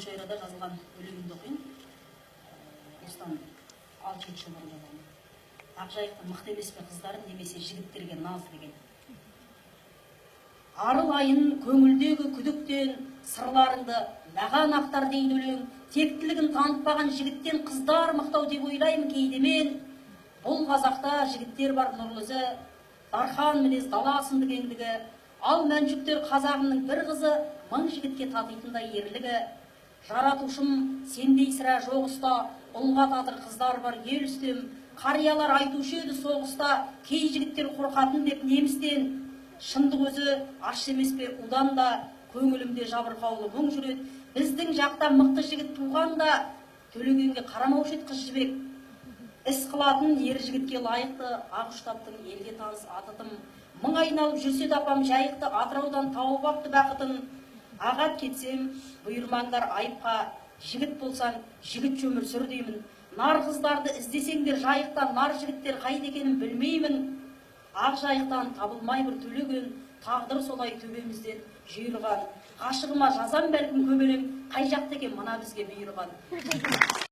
Шайрада жазылған өлеңімді оқиын. Осыдан 6-7 жыл бұрын жазылған. Ақжайықтың мықты емес пе қыздарын немесе жігіттерге наз деген. Арылайын көңілдегі күдіктен, сырларыңды маған ақтар дейді өлең. Тектілігін танытпаған жігіттен қыздар мақтау деп ойлаймын кейде мен. Бұл қазақта жігіттер бар нұрлызы, дархан мінез дала сынды кеңдігі. Ал мәншүктер қазағымның бір қызы, мың жігітке татитындай ерлігі. Жаратушым сендей сірә жоқ ұста, ұлға татыр қыздар бар ел үстем. Қариялар айтушы еді соғыста, кей жігіттер қорқатын деп немістен. Шындық өзі аш емес пе удан да, көңілімде жабырқаулы мұң жүреді. Біздің жақта мықты жігіт туғанда, төлегенге қарамаушы еді қыз жібек. Іс қылатын ер жігітке лайықты, Ақұштаптың елге таныс атытым. Мың айналып жүрсе апам жайықты, Атыраудан тауып апты бақытын. Ағат кетсем, бұйырмаңдар айыпқа, жігіт болсаң, жігіт өмір сүр деймін. Нар қыздарды іздесеңдер жайықтан, нар жігіттер қайда екенін білмеймін. Ақ жайықтан табылмай бір төлеген, тағдыр солай төбемізден жүйрған. Ғашығыма жазам бәлкім көбелем, қай жақта екен мына бізге бұйырған.